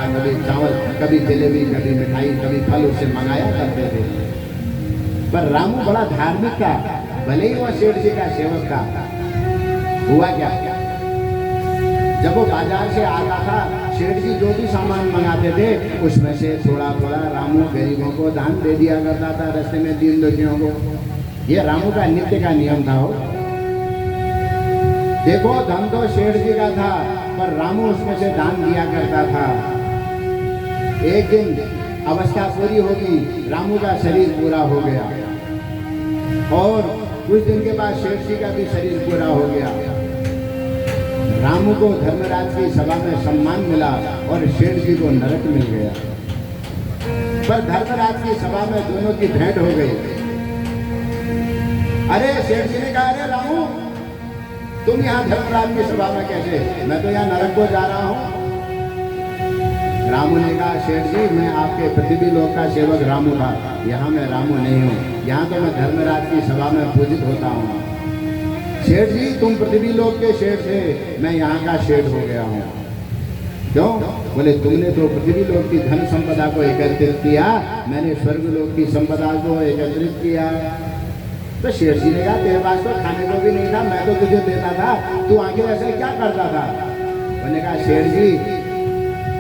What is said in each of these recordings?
कभी चावल, कभी जलेबी, कभी मिठाई, कभी फल उससे मंगाया करते थे। पर रामू बड़ा धार्मिक था, भले ही वह सेठ जी का सेवक था। हुआ क्या, जब वो बाजार से आता था, सेठ जी जो भी सामान मंगाते थे उसमें से थोड़ा थोड़ा रामू गरीबों को दान दे दिया करता था, रास्ते में दीन दुखियों को। ये रामू का नित्य का नियम था। हो देखो, धन तो सेठ जी का था, पर रामू उसमें से दान दिया करता था। एक दिन अवस्था पूरी होगी, रामू का शरीर पूरा हो गया और कुछ दिन के बाद सेठ जी का भी शरीर पूरा हो गया। रामू को धर्मराज की सभा में सम्मान मिला और सेठ जी को नरक मिल गया। पर धर्मराज की सभा में दोनों की भेंट हो गई। अरे सेठ जी ने कहा, अरे रामू तुम यहाँ धर्मराज की सभा में कैसे? मैं तो यहाँ नरक को जा रहा हूँ। रामू ने कहा, सेठ जी मैं आपके पृथ्वी लोक का सेवक रामू था, यहाँ मैं रामू नहीं हूँ, यहाँ तो मैं धर्मराज की सभा में पूजित होता हूँ। सेठ जी तुम पृथ्वी लोक के सेठ थे, मैं यहाँ का सेठ हो गया हूँ। क्यों? बोले तुमने तो पृथ्वी लोक की धन संपदा को एकत्रित किया, मैंने स्वर्ग लोक की संपदा को एकत्रित किया। तो सेठ जी ने कहा, तेरे पास तो खाने को भी नहीं था, मैं तो तुझे देता था, तू आगे ऐसे क्या करता था? मैंने कहा, सेठ जी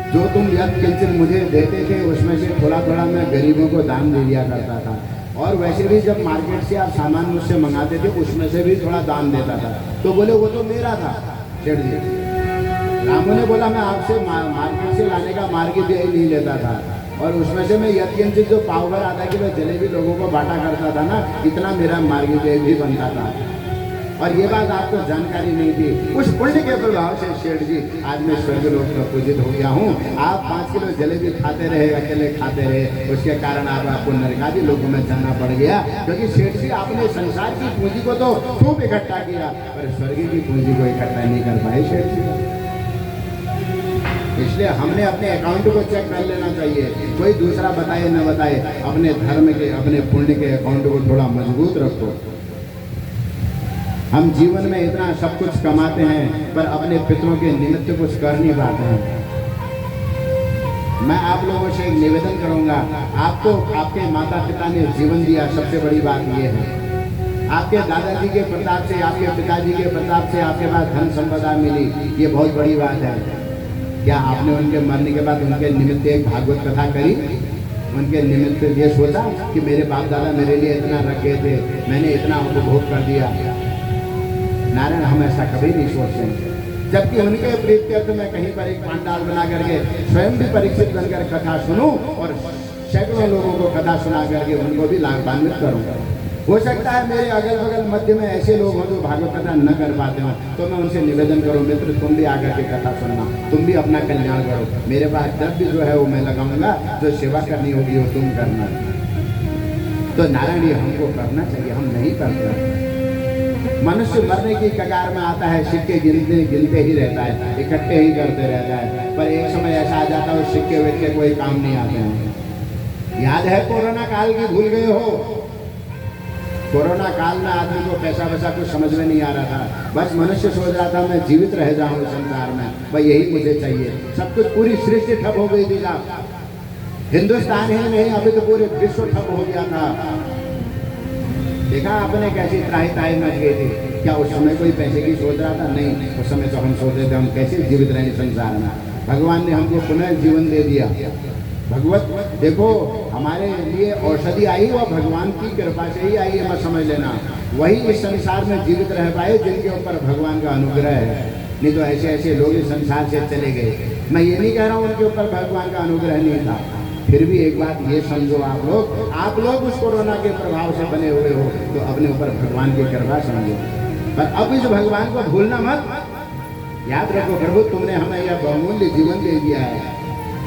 जो तुम यद किंचित मुझे देते थे उसमें से थोड़ा थोड़ा मैं गरीबों को दान दे दिया करता था, और वैसे भी जब मार्केट से आप सामान मुझसे मंगाते थे उसमें से भी थोड़ा दान देता था। तो बोले वो तो मेरा था। सेठ जी, रामू ने बोला, मैं आपसे मार्केट से लाने का मार्केट ही नहीं लेता था, और उसमें से मैं यद किंचित जो पाव भर आधा किलो जलेबी लोगों को बांटा करता था ना, इतना मेरा मार्केट भी बनता था। और ये बात आपको जानकारी नहीं थी। उस पुण्य के प्रभाव से सेठ जी आज मैं स्वर्ग लोक में पूजित हो गया हूँ। आप 5 किलो जलेबी खाते रहे, अकेले खाते रहे, उसके कारण आपको नरकादी लोगों में जाना पड़ गया, क्योंकि सेठ जी आपने संसार की पूंजी को तो खूब इकट्ठा किया, पर स्वर्ग की पूंजी को इकट्ठा नहीं कर पाए सेठ जी। इसलिए हमने अपने अकाउंट को चेक कर लेना चाहिए, कोई दूसरा बताए न बताए, अपने धर्म के, अपने पुण्य के अकाउंट को थोड़ा मजबूत रखो। हम जीवन में इतना सब कुछ कमाते हैं, पर अपने पितरों के निमित्त कुछ कर नहीं पाते हैं। मैं आप लोगों से एक निवेदन करूंगा, आपको आपके माता पिता ने जीवन दिया, सबसे बड़ी बात यह है। आपके दादाजी के प्रताप से, आपके पिताजी के प्रताप से आपके पास धन संपदा मिली, ये बहुत बड़ी बात है। क्या आपने उनके मरने के बाद उनके निमित्त एक भागवत कथा करी? उनके निमित्त ये सोचा कि मेरे बाप दादा मेरे लिए इतना रख गए थे, मैंने इतना उपभोग कर दिया? नारायण, हम ऐसा कभी नहीं सोचते। जबकि उनके प्रीत्यर्थ में कहीं पर एक पंडाल बना करके स्वयं भी परीक्षित बनकर कथा सुनूं और सैकड़ों लोगों को कथा सुना करके उनको भी लाभान्वित करूंगा। हो सकता है मेरे अगल बगल मध्य में ऐसे लोग हों जो भागवत कथा न कर पाते हो, तो मैं उनसे निवेदन करूं, मित्र तुम भी आकर के कथा सुनना, तुम भी अपना कल्याण करो। मेरे पास जब भी जो है वो मैं लगाऊंगा, जो सेवा करनी होगी वो तुम करना। तो नारायण, ये हमको करना चाहिए, हम नहीं करते। मनुष्य मरने की कगार में आता है, सिक्के गिनते ही रहता है, इकट्ठे ही करते रहता है, पर एक समय ऐसा आ जाता है उस सिक्के विक्के कोई काम नहीं आते हैं। याद है कोरोना काल की, भूल गए हो? कोरोना काल में आदमी को पैसा वैसा कुछ समझ में नहीं आ रहा था, बस मनुष्य सोच रहा था मैं जीवित रह जाऊं संसार में, भाई यही मुझे चाहिए। सब कुछ, पूरी सृष्टि ठप हो गई थी साहब, हिंदुस्तान ही नहीं अभी तो पूरे विश्व ठप हो गया था। देखा आपने कैसी त्राही त्राही मच गई थी? क्या उस समय कोई पैसे की सोच रहा था? नहीं, उस समय तो हम सोच रहे थे हम कैसे जीवित रहें संसार में। भगवान ने हमको पुनः जीवन दे दिया। भगवत देखो, हमारे लिए औषधि आई, वह भगवान की कृपा से ही आई है, मत समझ लेना। वही इस संसार में जीवित रह पाए जिनके ऊपर भगवान का अनुग्रह है, नहीं तो ऐसे ऐसे लोग इस संसार से चले गए। मैं ये नहीं कह रहा हूँ उनके ऊपर भगवान का अनुग्रह नहीं था, फिर भी एक बात ये समझो, आप लोग उस कोरोना के प्रभाव से बने हुए हो, तो अपने ऊपर भगवान की कृपा समझो। पर अब इस भगवान को भूलना मत, याद रखो प्रभु तुमने हमें यह बहुमूल्य जीवन दे दिया है।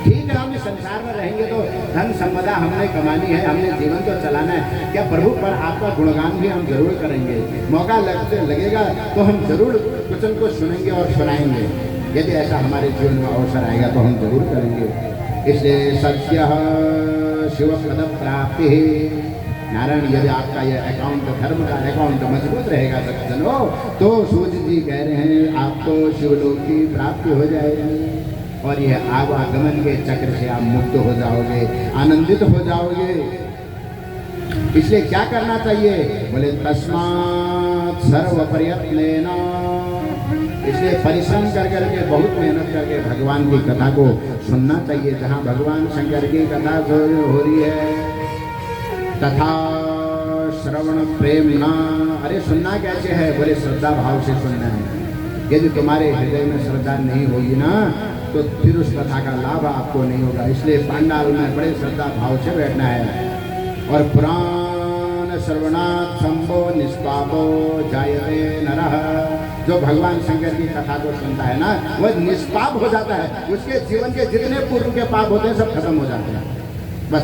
ठीक है, हम इस संसार में रहेंगे तो धन संपदा हमने कमानी है, हमने जीवन तो चलाना है। क्या प्रभु पर आपका गुणगान भी हम जरूर करेंगे, मौका लगेगा तो हम जरूर कुछ न कुछ सुनेंगे और सुनाएंगे। यदि ऐसा हमारे जीवन में अवसर आएगा तो हम जरूर करेंगे। इसलिए सत्य शिव पद प्राप्ति। नारायण, यदि आपका यह अकाउंट, धर्म का अकाउंट मजबूत रहेगा सज्जनों, तो सूर्य जी कह रहे हैं आपको शिवलोक की प्राप्ति हो जाएगी। और यह आवागमन के चक्र से आप मुक्त हो जाओगे, आनंदित हो जाओगे। इसलिए क्या करना चाहिए? बोले तस्मात् सर्व प्रयत्नेन, इसलिए परिश्रम कर करके, बहुत मेहनत करके भगवान की कथा को सुनना चाहिए। जहाँ भगवान शंकर की कथा हो रही है, तथा श्रवण प्रेम ना, अरे सुनना कैसे है? बोले श्रद्धा भाव से सुनना है। यदि तुम्हारे हृदय में श्रद्धा नहीं होगी ना, तो फिर उस कथा का लाभ आपको नहीं होगा। इसलिए पांडाल में बड़े श्रद्धा भाव से बैठना है। और पुराण श्रवणात् शंभो निष्पापो जायते नरः, जो भगवान शंकर की कथा को सुनता है ना, वह निष्पाप हो जाता है। उसके जीवन के जितने पूर्व के पाप होते हैं सब खत्म हो जाते हैं। बस